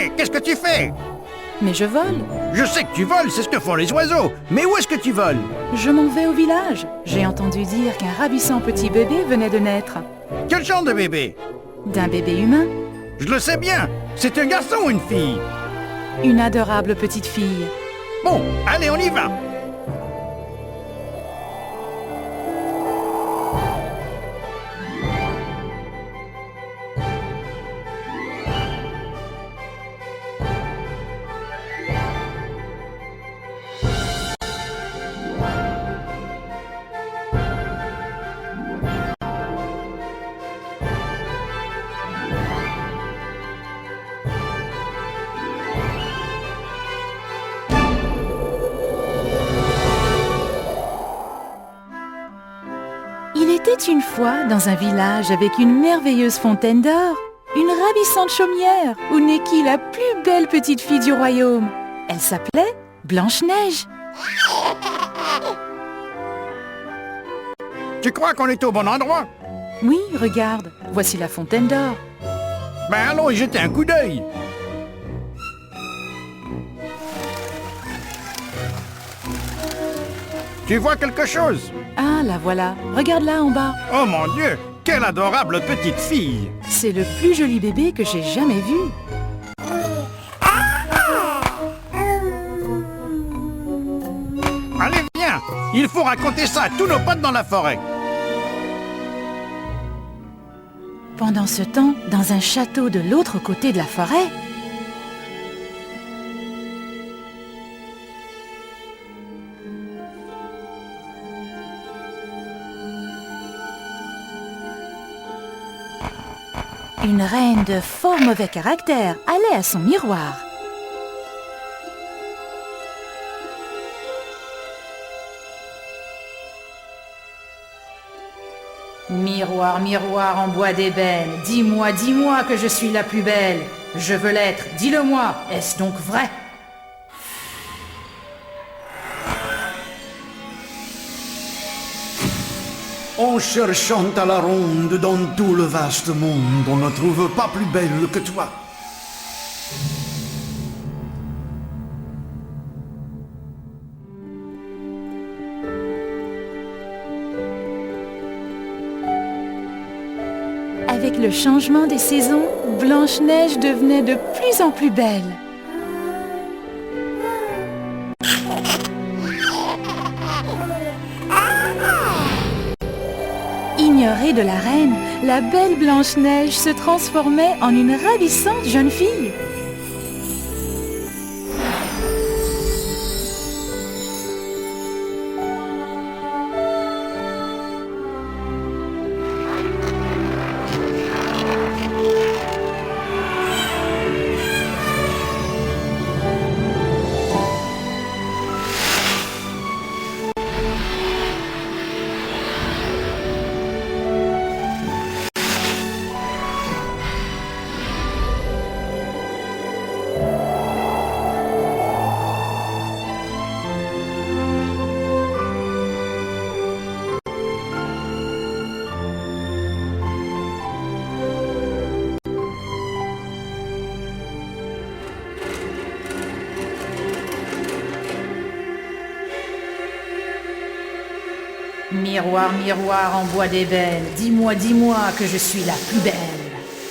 Hé, qu'est-ce que tu fais? Mais je vole. Je sais que tu voles, c'est ce que font les oiseaux. Mais où est-ce que tu voles? Je m'en vais au village. J'ai entendu dire qu'un ravissant petit bébé venait de naître. Quel genre de bébé? D'un bébé humain. Je le sais bien. C'est un garçon ou une fille? Une adorable petite fille. Bon, allez, on y va. Il était une fois dans un village avec une merveilleuse fontaine d'or, une ravissante chaumière où naquit la plus belle petite fille du royaume. Elle s'appelait Blanche-Neige. Tu crois qu'on est au bon endroit? Oui, regarde, voici la fontaine d'or. Ben allons y jeter un coup d'œil. Tu vois quelque chose? Ah, la voilà, regarde là en bas. Oh mon Dieu, quelle adorable petite fille! C'est le plus joli bébé que j'ai jamais vu. Allez, viens! Il faut raconter ça à tous nos potes dans la forêt. Pendant ce temps, dans un château de l'autre côté de la forêt, une reine de fort mauvais caractère allait à son miroir. Miroir, miroir en bois d'ébène, dis-moi, dis-moi que je suis la plus belle. Je veux l'être, dis-le-moi, est-ce donc vrai? En cherchant à la ronde dans tout le vaste monde, on ne trouve pas plus belle que toi. Avec le changement des saisons, Blanche-Neige devenait de plus en plus belle. Ignorée de la reine, la belle Blanche-Neige se transformait en une ravissante jeune fille. Miroir, miroir en bois d'ébène, dis-moi, dis-moi que je suis la plus belle.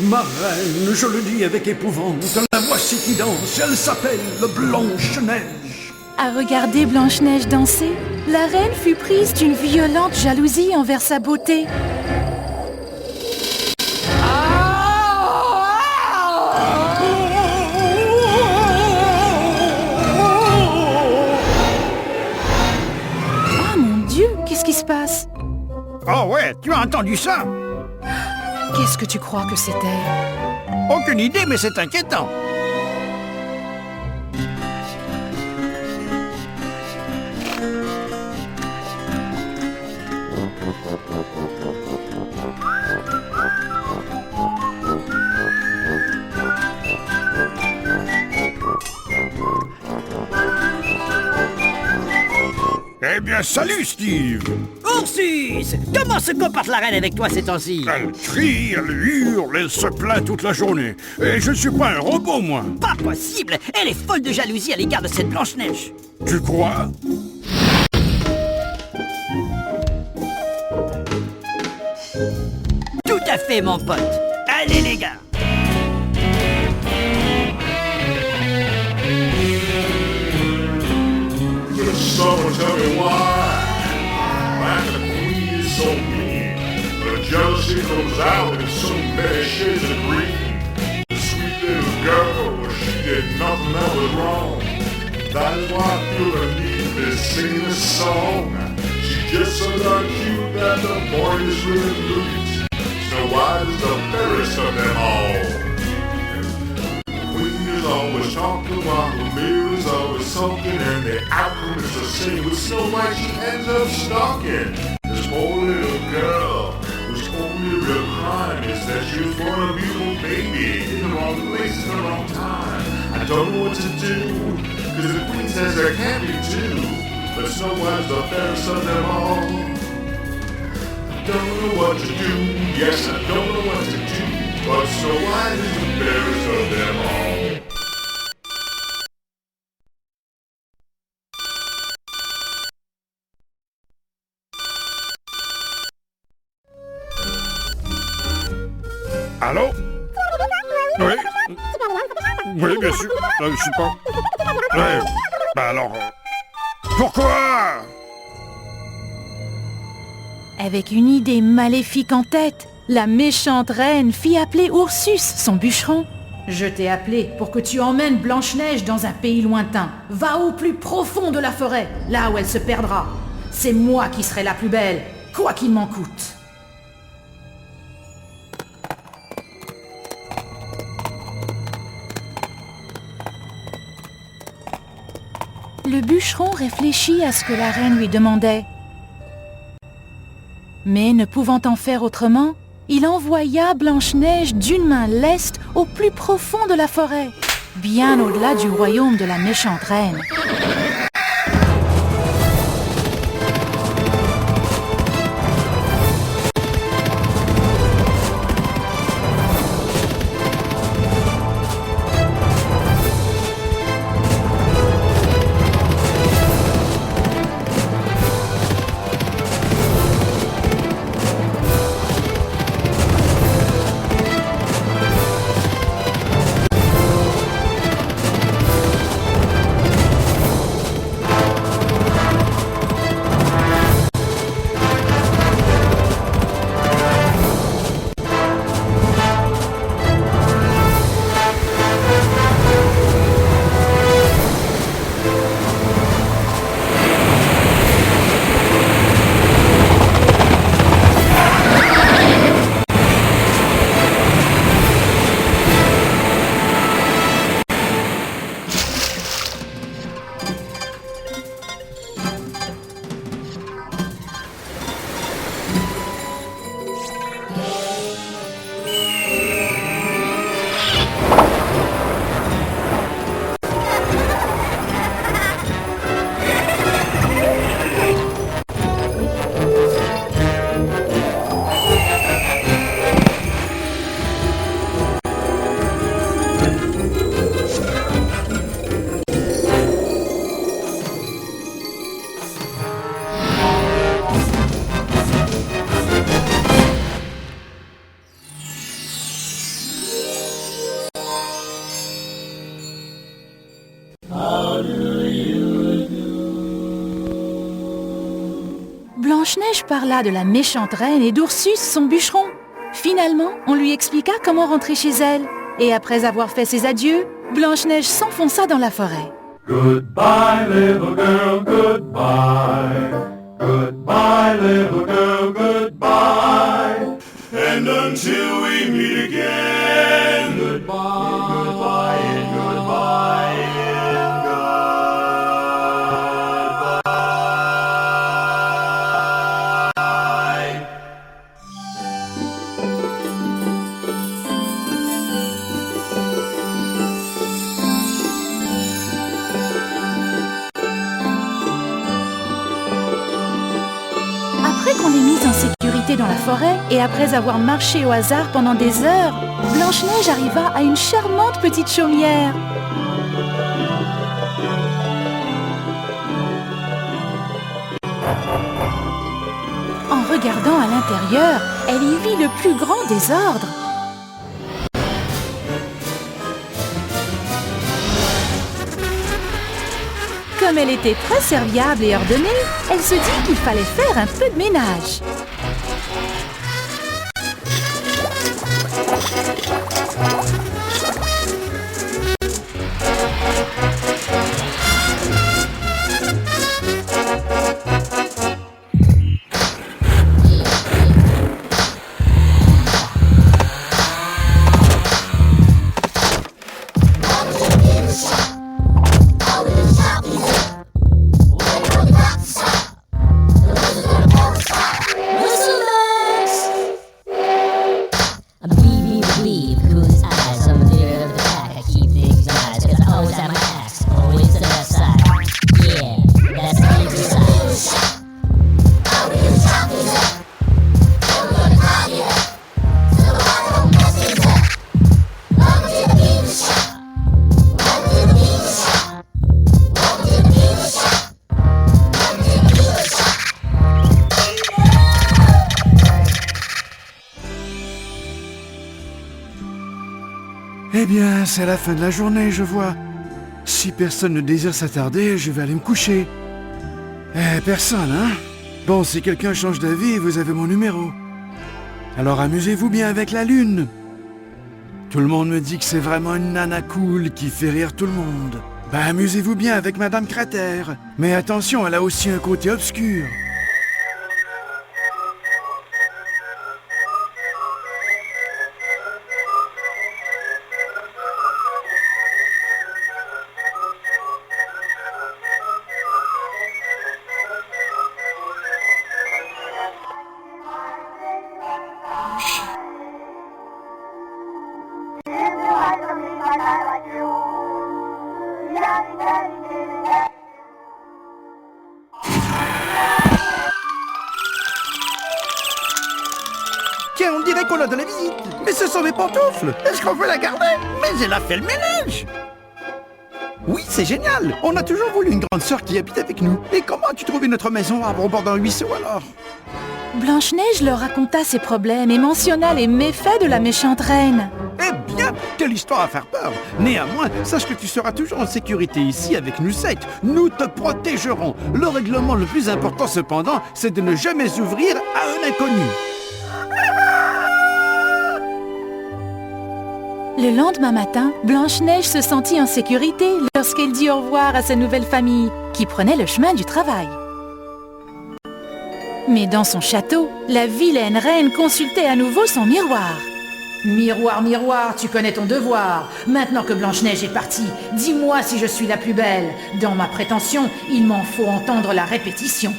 Ma reine, je le dis avec épouvante, la voici qui danse, elle s'appelle Blanche-Neige. À regarder Blanche-Neige danser, la reine fut prise d'une violente jalousie envers sa beauté. Oh mon Dieu, qu'est-ce qui se passe? Oh ouais, tu as entendu ça? Qu'est-ce que tu crois que c'était? Aucune idée, mais c'est inquiétant. Eh Eh bien, salut, Steve! Ursus! Comment se comporte la reine avec toi ces temps-ci? Elle crie, elle hurle, elle se plaint toute la journée. Et je ne suis pas un robot, moi. Pas possible! Elle est folle de jalousie à l'égard de cette Blanche-Neige. Tu crois? Tout à fait, mon pote. Allez, les gars! Someone tell me why the queen is so mean. The jealousy comes out in so many shades of green. The sweet little girl, she did nothing that was wrong. That is why I feel the need to sing this song. She's just so darn cute that the boy is really loose. Snow White is the fairest of them all. Queen is always talking while the mirror is always sulking, and the outcome is the same. With Snow White, she ends up stalking this poor little girl, whose only real crime is that she was born a beautiful baby in the wrong place at the wrong time. I don't know what to do, cause the queen says there can't be two, but Snow White's the fairest of them all. I don't know what to do, yes, I don't know what to do, but Snow White is the fairest of them all. Allô? Oui? Oui, bien sûr. Je suis pas... Ouais. Bah alors... Pourquoi? Avec une idée maléfique en tête, la méchante reine fit appeler Ursus, son bûcheron. Je t'ai appelé pour que tu emmènes Blanche-Neige dans un pays lointain. Va au plus profond de la forêt, là où elle se perdra. C'est moi qui serai la plus belle, quoi qu'il m'en coûte. Le bûcheron réfléchit à ce que la reine lui demandait. Mais ne pouvant en faire autrement, il envoya Blanche-Neige d'une main leste au plus profond de la forêt, bien au-delà du royaume de la méchante reine. Blanche-Neige parla de la méchante reine et d'Ursus, son bûcheron. Finalement, on lui expliqua comment rentrer chez elle. Et après avoir fait ses adieux, Blanche-Neige s'enfonça dans la forêt. Goodbye, little girl, goodbye. Goodbye, little girl, goodbye. And until we meet again, goodbye, goodbye, and goodbye, and goodbye. forêt et après avoir marché au hasard pendant des heures, Blanche-Neige arriva à une charmante petite chaumière. En regardant à l'intérieur, elle y vit le plus grand désordre. Comme elle était très serviable et ordonnée, elle se dit qu'il fallait faire un peu de ménage. Eh bien, c'est la fin de la journée, je vois. Si personne ne désire s'attarder, je vais aller me coucher. Personne, hein? Bon, si quelqu'un change d'avis, vous avez mon numéro. Alors amusez-vous bien avec la lune. Tout le monde me dit que c'est vraiment une nana cool qui fait rire tout le monde. Ben, amusez-vous bien avec Madame Cratère. Mais attention, elle a aussi un côté obscur. Tiens, on dirait qu'on a de la visite. Mais ce sont mes pantoufles. Est-ce qu'on peut la garder? Mais elle a fait le ménage. Oui, c'est génial. On a toujours voulu une grande sœur qui habite avec nous. Et comment as-tu trouvé notre maison au bord d'un ruisseau alors? Blanche-Neige leur raconta ses problèmes et mentionna les méfaits de la méchante reine. Eh bien, quelle histoire à faire peur. Néanmoins, sache que tu seras toujours en sécurité ici avec nous 7. Nous te protégerons. Le règlement le plus important cependant, c'est de ne jamais ouvrir à un inconnu. Le lendemain matin, Blanche-Neige se sentit en sécurité lorsqu'elle dit au revoir à sa nouvelle famille, qui prenait le chemin du travail. Mais dans son château, la vilaine reine consultait à nouveau son miroir. « Miroir, miroir, tu connais ton devoir. Maintenant que Blanche-Neige est partie, dis-moi si je suis la plus belle. Dans ma prétention, il m'en faut entendre la répétition. »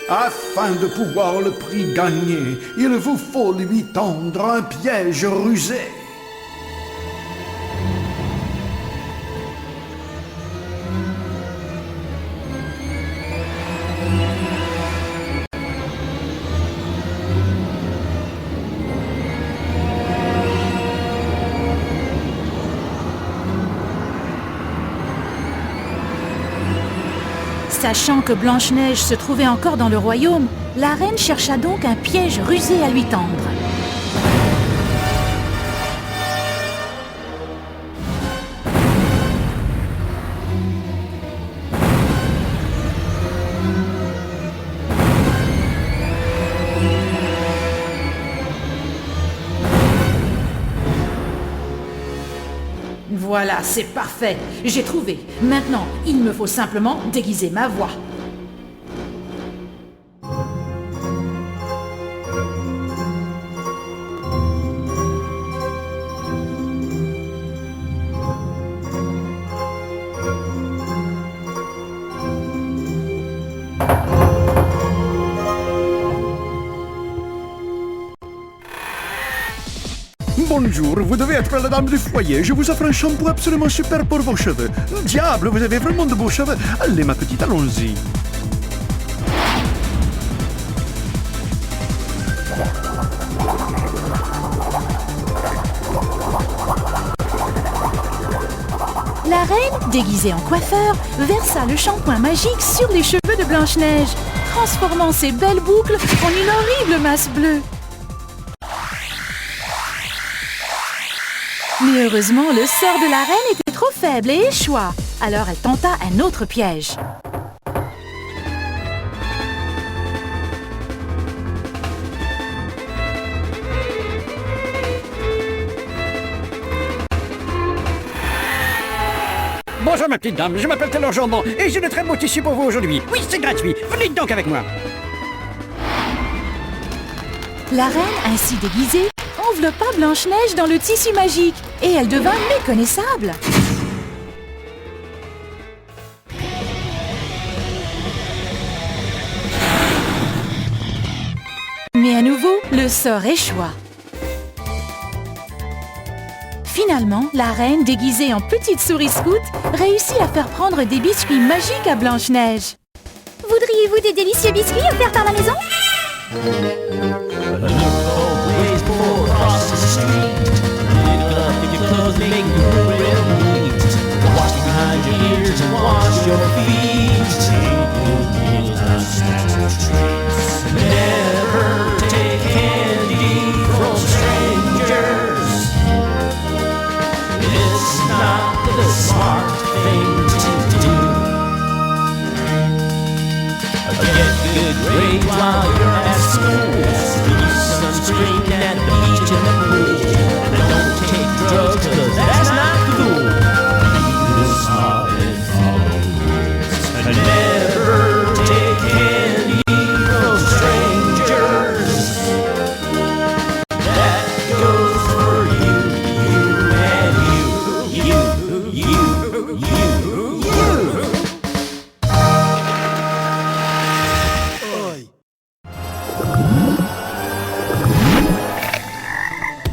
Afin de pouvoir le prix gagner, il vous faut lui tendre un piège rusé. Sachant que Blanche-Neige se trouvait encore dans le royaume, la reine chercha donc un piège rusé à lui tendre. Voilà, c'est parfait. J'ai trouvé. Maintenant, il me faut simplement déguiser ma voix. Bonjour, vous devez être la dame du foyer. Je vous offre un shampoing absolument super pour vos cheveux. Diable, vous avez vraiment de beaux cheveux. Allez, ma petite, allons-y. La reine, déguisée en coiffeur, versa le shampoing magique sur les cheveux de Blanche-Neige, transformant ses belles boucles en une horrible masse bleue. Mais heureusement, le sort de la reine était trop faible et échoua. Alors elle tenta un autre piège. Bonjour ma petite dame, je m'appelle Taylor Jambon et j'ai de très beaux tissus pour vous aujourd'hui. Oui, c'est gratuit, venez donc avec moi. La reine, ainsi déguisée, enveloppa Blanche-Neige dans le tissu magique et elle devint méconnaissable. Mais à nouveau, le sort échoua. Finalement, la reine, déguisée en petite souris scout, réussit à faire prendre des biscuits magiques à Blanche-Neige. Voudriez-vous des délicieux biscuits offerts par la maison? While you're at school, use sunscreen at the beach and the pool. Don't take drugs, 'cause that's not cool. Be smart and follow rules. And never take candy from strangers. That goes for you, and you.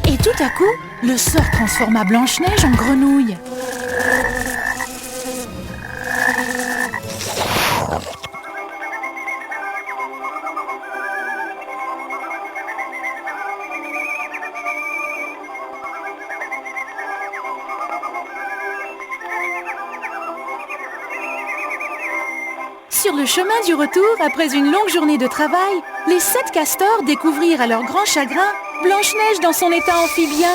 Et tout à coup, le sort transforma Blanche-Neige en grenouille. Sur le chemin du retour, après une longue journée de travail, les 7 castors découvrirent à leur grand chagrin Blanche-Neige dans son état amphibien.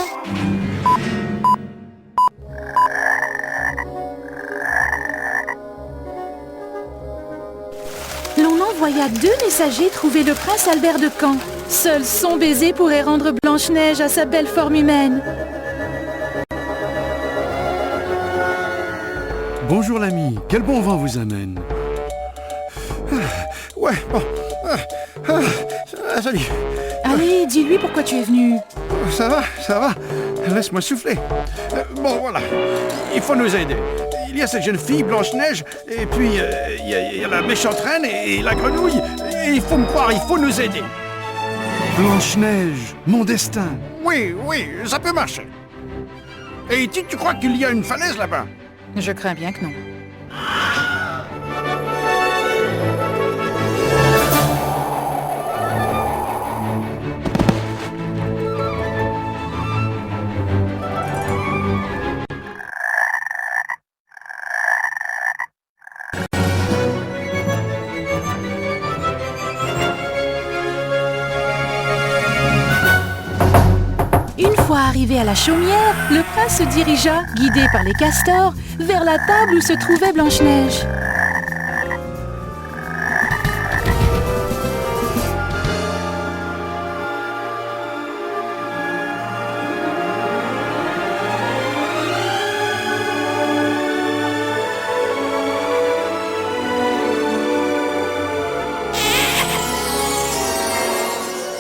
L'on envoya 2 messagers trouver le prince Albert de Caen. Seul son baiser pourrait rendre Blanche-Neige à sa belle forme humaine. Bonjour l'ami, quel bon vent vous amène? Ouais, bon. Salut. Allez, dis-lui pourquoi tu es venu. Ça va. Laisse-moi souffler. Bon, voilà. Il faut nous aider. Il y a cette jeune fille, Blanche-Neige, et puis il y a la méchante reine et la grenouille. Et il faut me croire, il faut nous aider. Blanche-Neige, mon destin. Oui, ça peut marcher. Et tu crois qu'il y a une falaise là-bas? Je crains bien que non. Une fois arrivé à la chaumière, le prince se dirigea, guidé par les castors, vers la table où se trouvait Blanche-Neige.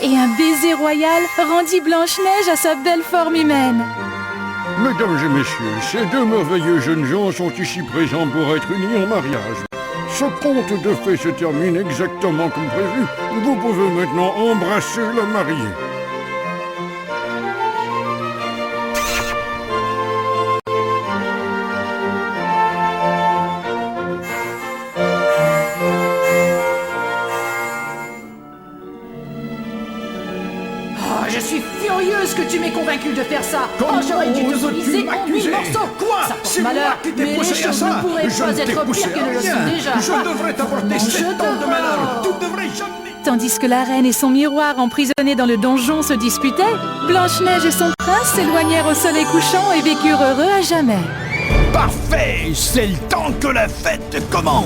Et un baiser royal rendit Blanche-Neige à sa belle forme humaine. Mesdames et messieurs, ces 2 merveilleux jeunes gens sont ici présents pour être unis en mariage. Ce conte de fées se termine exactement comme prévu. Vous pouvez maintenant embrasser la mariée. Oh, je suis furieuse que tu m'aies convaincu de faire ça. Comment J'aurais dû te oses-tu briser en m'accuser? 1000 morceaux. Quoi? Ça porte C'est moi malheur, qui t'ai mais les poussé à choses ça. ne pourraient Je pas ne t'ai être poussé pires qu'elles à ne le rien. sont déjà. Je devrais t'apporter Je 7 ans de te malheur. vends. Tu devrais jamais... Tandis que la reine et son miroir emprisonnés dans le donjon se disputaient, Blanche-Neige et son prince s'éloignèrent au soleil couchant et vécurent heureux à jamais. Parfait! C'est le temps que la fête commence!